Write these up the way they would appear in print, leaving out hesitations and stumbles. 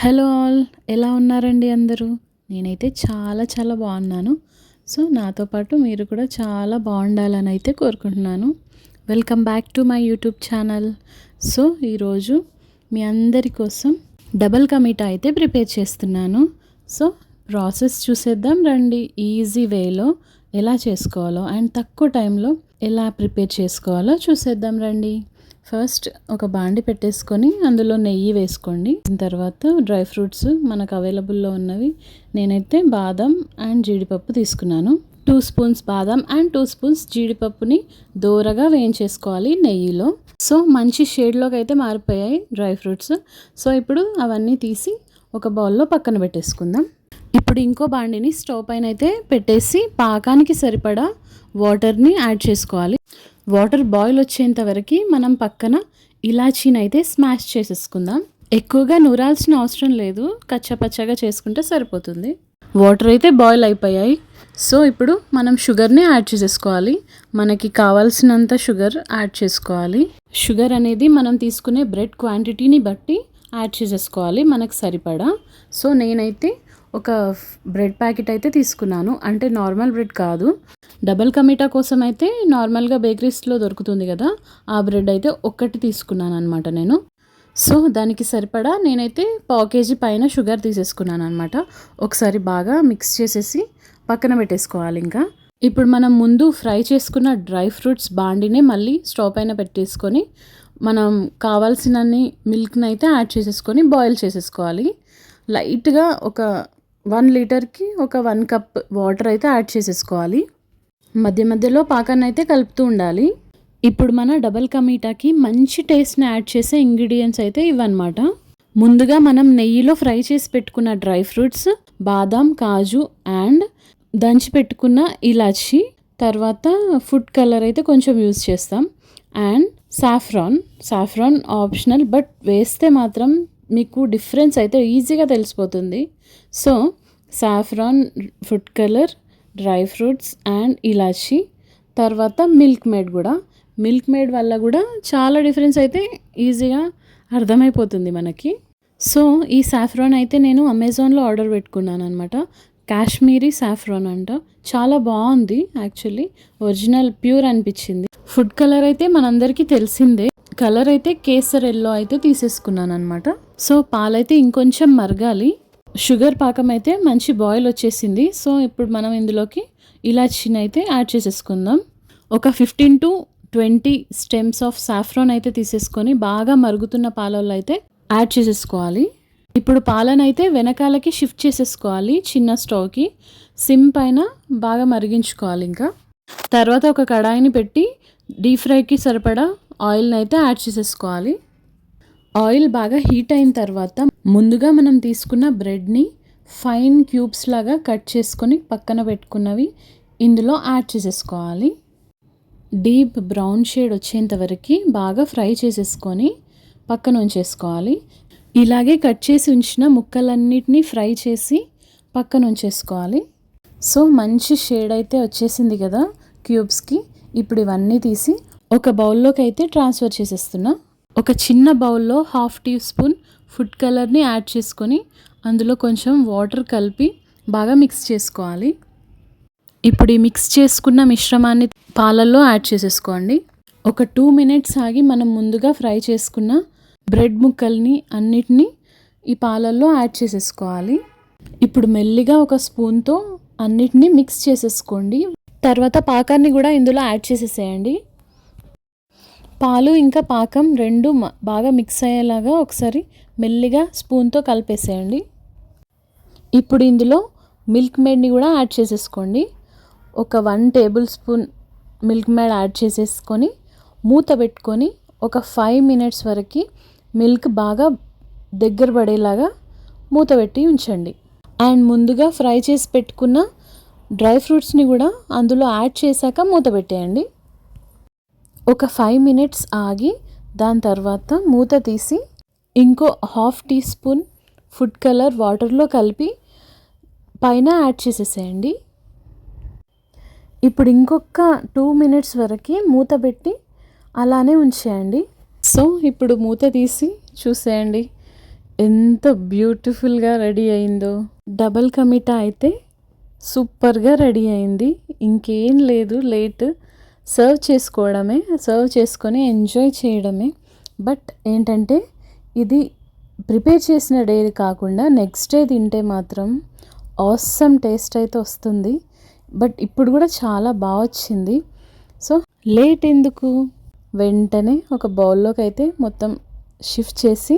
Hello all, ఎలా ఉన్నారండి అందరూ? నేనైతే చాలా బాగున్నాను. సో నాతో పాటు మీరు కూడా చాలా బాగుండాలని అయితే కోరుకుంటున్నాను. Welcome back to my YouTube channel. So ఈరోజు మీ అందరి కోసం డబల్ కా మీఠా అయితే ప్రిపేర్ చేస్తున్నాను. సో ప్రాసెస్ చూసేద్దాం రండి. ఈజీ వేలో ఎలా చేసుకోవాలో అండ్ తక్కువ టైంలో ఎలా ప్రిపేర్ చేసుకోవాలో చూసేద్దాం రండి. ఫస్ట్ ఒక బాండి పెట్టేసుకొని అందులో నెయ్యి వేసుకోండి. తర్వాత డ్రై ఫ్రూట్స్ మనకు అవైలబుల్లో ఉన్నవి నేనైతే బాదం అండ్ జీడిపప్పు తీసుకున్నాను. 2 స్పూన్స్ బాదం అండ్ 2 స్పూన్స్ జీడిపప్పుని దోరగా వేయించేసుకోవాలి నెయ్యిలో. సో మంచి షేడ్లోకి అయితే మారిపోయాయి డ్రై ఫ్రూట్స్. సో ఇప్పుడు అవన్నీ తీసి ఒక బౌల్లో పక్కన పెట్టేసుకుందాం. ఇప్పుడు ఇంకో బాండిని స్టవ్ పైన అయితే పెట్టేసి పాకానికి సరిపడా వాటర్ని యాడ్ చేసుకోవాలి. వాటర్ బాయిల్ వచ్చేంత వరకు మనం పక్కన ఇలాచీని అయితే స్మాష్ చేసేసుకుందాం. ఎక్కువగా నూరాల్సిన అవసరం లేదు, కచ్చపచ్చగా చేసుకుంటే సరిపోతుంది. వాటర్ అయితే బాయిల్ అయిపోయాయి. సో ఇప్పుడు మనం షుగర్ని యాడ్ చేసేసుకోవాలి. మనకి కావాల్సినంత షుగర్ యాడ్ చేసుకోవాలి. షుగర్ అనేది మనం తీసుకునే బ్రెడ్ క్వాంటిటీని బట్టి యాడ్ చేసేసుకోవాలి మనకు సరిపడా. సో నేనైతే ఒక బ్రెడ్ ప్యాకెట్ అయితే తీసుకున్నాను, అంటే నార్మల్ బ్రెడ్ కాదు. డబల్ కా మీఠా కోసం అయితే నార్మల్గా బేకరీస్లో దొరుకుతుంది కదా, ఆ బ్రెడ్ అయితే ఒక్కటి తీసుకున్నాను అనమాట నేను. సో దానికి సరిపడా నేనైతే 1/2 kg పైన షుగర్ తీసేసుకున్నాను అనమాట. ఒకసారి బాగా మిక్స్ చేసేసి పక్కన పెట్టేసుకోవాలి. ఇంకా ఇప్పుడు మనం ముందు ఫ్రై చేసుకున్న డ్రై ఫ్రూట్స్ బాండినే మళ్ళీ స్టవ్ పైన పెట్టేసుకొని మనం కావాల్సినన్ని మిల్క్ని అయితే యాడ్ చేసేసుకొని బాయిల్ చేసేసుకోవాలి. లైట్గా ఒక 1 లీటర్కి ఒక 1 కప్ వాటర్ అయితే యాడ్ చేసేసుకోవాలి. మధ్యలో పాకాన్ని అయితే కలుపుతూ ఉండాలి. ఇప్పుడు మన డబల్ కా మీఠాకి మంచి టేస్ట్ని యాడ్ చేసే ఇంగ్రీడియంట్స్ అయితే ఇవన్నమాట. ముందుగా మనం నెయ్యిలో ఫ్రై చేసి పెట్టుకున్న dry fruits, badam, kaju and దంచి పెట్టుకున్న ఇలాచి, తర్వాత ఫుడ్ కలర్ అయితే కొంచెం యూజ్ చేస్తాం అండ్ సాఫ్రాన్ ఆప్షనల్, బట్ వేస్తే మాత్రం మీకు డిఫరెన్స్ అయితే ఈజీగా తెలిసిపోతుంది. So saffron, food colour, dry fruits and ఇలాచి, తర్వాత మిల్క్ మేడ్ వల్ల కూడా చాలా డిఫరెన్స్ అయితే ఈజీగా అర్థమైపోతుంది మనకి. సో ఈ సాఫ్రాన్ అయితే నేను అమెజాన్లో ఆర్డర్ పెట్టుకున్నాను అనమాట. కాశ్మీరీ సాఫ్రాన్ అంట, చాలా బాగుంది. యాక్చువల్లీ ఒరిజినల్ ప్యూర్ అనిపించింది. ఫుడ్ కలర్ అయితే మనందరికీ తెలిసిందే. కలర్ అయితే కేసర్ ఎల్లో అయితే తీసేసుకున్నాను అనమాట. సో పాలైతే ఇంకొంచెం మరగాలి. షుగర్ పాకం అయితే మంచి బాయిల్ వచ్చేసింది. సో ఇప్పుడు మనం ఇందులోకి ఇలాచీని అయితే యాడ్ చేసేసుకుందాం. ఒక 15 to 20 స్టెమ్స్ ఆఫ్ సాఫ్రాన్ అయితే తీసేసుకొని బాగా మరుగుతున్న పాలల్లో అయితే యాడ్ చేసేసుకోవాలి. ఇప్పుడు పాలనైతే వెనకాలకి షిఫ్ట్ చేసేసుకోవాలి. చిన్న స్టవ్కి సిమ్ పైన బాగా మరిగించుకోవాలి. ఇంకా తర్వాత ఒక కడాయిని పెట్టి డీప్ ఫ్రైకి సరిపడా ఆయిల్ని అయితే యాడ్ చేసేసుకోవాలి. ఆయిల్ బాగా హీట్ అయిన తర్వాత ముందుగా మనం తీసుకున్న బ్రెడ్ని ఫైన్ క్యూబ్స్ లాగా కట్ చేసుకొని పక్కన పెట్టుకున్నవి ఇందులో యాడ్ చేసేసుకోవాలి. డీప్ బ్రౌన్ షేడ్ వచ్చేంత వరకు బాగా ఫ్రై చేసేసుకొని పక్కన ఉంచేసుకోవాలి. ఇలాగే కట్ చేసి ఉంచిన ముక్కలన్నిటినీ ఫ్రై చేసి పక్కన ఉంచేసుకోవాలి. సో మంచి షేడ్ అయితే వచ్చేసింది కదా క్యూబ్స్కి. ఇప్పుడు ఇవన్నీ తీసి ఒక బౌల్లోకి అయితే ట్రాన్స్ఫర్ చేసేస్తున్నా. ఒక చిన్న బౌల్లో 1/2 teaspoon ఫుడ్ కలర్ని యాడ్ చేసుకొని అందులో కొంచెం వాటర్ కలిపి బాగా మిక్స్ చేసుకోవాలి. ఇప్పుడు ఈ మిక్స్ చేసుకున్న మిశ్రమాన్ని పాలల్లో యాడ్ చేసేసుకోండి. ఒక 2 minutes ఆగి మనం ముందుగా ఫ్రై చేసుకున్న బ్రెడ్ ముక్కల్ని అన్నిటినీ ఈ పాలల్లో యాడ్ చేసేసుకోవాలి. ఇప్పుడు మెల్లిగా ఒక స్పూన్తో అన్నిటినీ మిక్స్ చేసేసుకోండి. తర్వాత పాకాన్ని కూడా ఇందులో యాడ్ చేసేసేయండి. పాలు ఇంకా పాకం రెండు బాగా మిక్స్ అయ్యేలాగా ఒకసారి మెల్లిగా స్పూన్తో కలిపేసేయండి. ఇప్పుడు ఇందులో మిల్క్ మేడ్ని కూడా యాడ్ చేసేసుకోండి. ఒక 1 tablespoon మిల్క్ మేడ్ యాడ్ చేసేసుకొని మూత పెట్టుకొని ఒక 5 minutes వరకు మిల్క్ బాగా దగ్గర పడేలాగా మూత పెట్టి ఉంచండి. అండ్ ముందుగా ఫ్రై చేసి పెట్టుకున్న డ్రై ఫ్రూట్స్ని కూడా అందులో యాడ్ చేశాక మూత పెట్టేయండి. ఒక 5 minutes ఆగి దాని తర్వాత మూత తీసి ఇంకో 1/2 teaspoon ఫుడ్ కలర్ వాటర్లో కలిపి పైన యాడ్ చేసేసేయండి. ఇప్పుడు ఇంకొక 2 minutes వరకు మూత పెట్టి అలానే ఉంచేయండి. సో ఇప్పుడు మూత తీసి చూసేయండి. ఎంత బ్యూటిఫుల్గా రెడీ అయిందో. డబల్ కమిటా అయితే సూపర్గా రెడీ అయింది. ఇంకేం లేదు, లేట్ సర్వ్ చేసుకోవడమే. సర్వ్ చేసుకొని ఎంజాయ్ చేయడమే. బట్ ఏంటంటే ఇది ప్రిపేర్ చేసిన డే కాకుండా నెక్స్ట్ డే తింటే మాత్రం ఆసమ్ టేస్ట్ అయితే వస్తుంది. బట్ ఇప్పుడు కూడా చాలా బాగా వచ్చింది. సో లేట్ ఎందుకు, వెంటనే ఒక బౌల్లోకి అయితే మొత్తం షిఫ్ట్ చేసి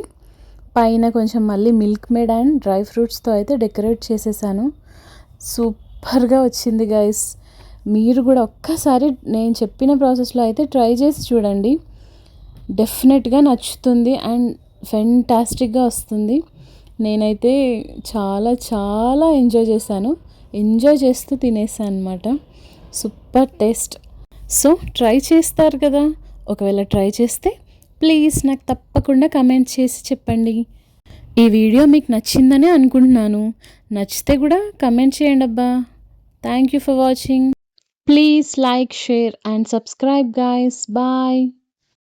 పైన కొంచెం మళ్ళీ మిల్క్ మేడ్ అండ్ డ్రై ఫ్రూట్స్తో అయితే డెకరేట్ చేసేసాను. సూపర్గా వచ్చింది గైస్. మీరు కూడా ఒక్కసారి నేను చెప్పిన ప్రాసెస్లో అయితే ట్రై చేసి చూడండి. డెఫినెట్గా నచ్చుతుంది అండ్ ఫెంటాస్టిక్గా వస్తుంది. నేనైతే చాలా చాలా ఎంజాయ్ చేశాను. ఎంజాయ్ చేస్తూ తినేసాను అనమాట. Super taste. సో ట్రై చేస్తారు కదా, ఒకవేళ ట్రై చేస్తే ప్లీజ్ నాకు తప్పకుండా కమెంట్ చేసి చెప్పండి. ఈ వీడియో మీకు నచ్చిందనే అనుకుంటున్నాను. నచ్చితే కూడా కమెంట్ చేయండి అబ్బా. Thank you for watching. Please like, share and subscribe guys. Bye.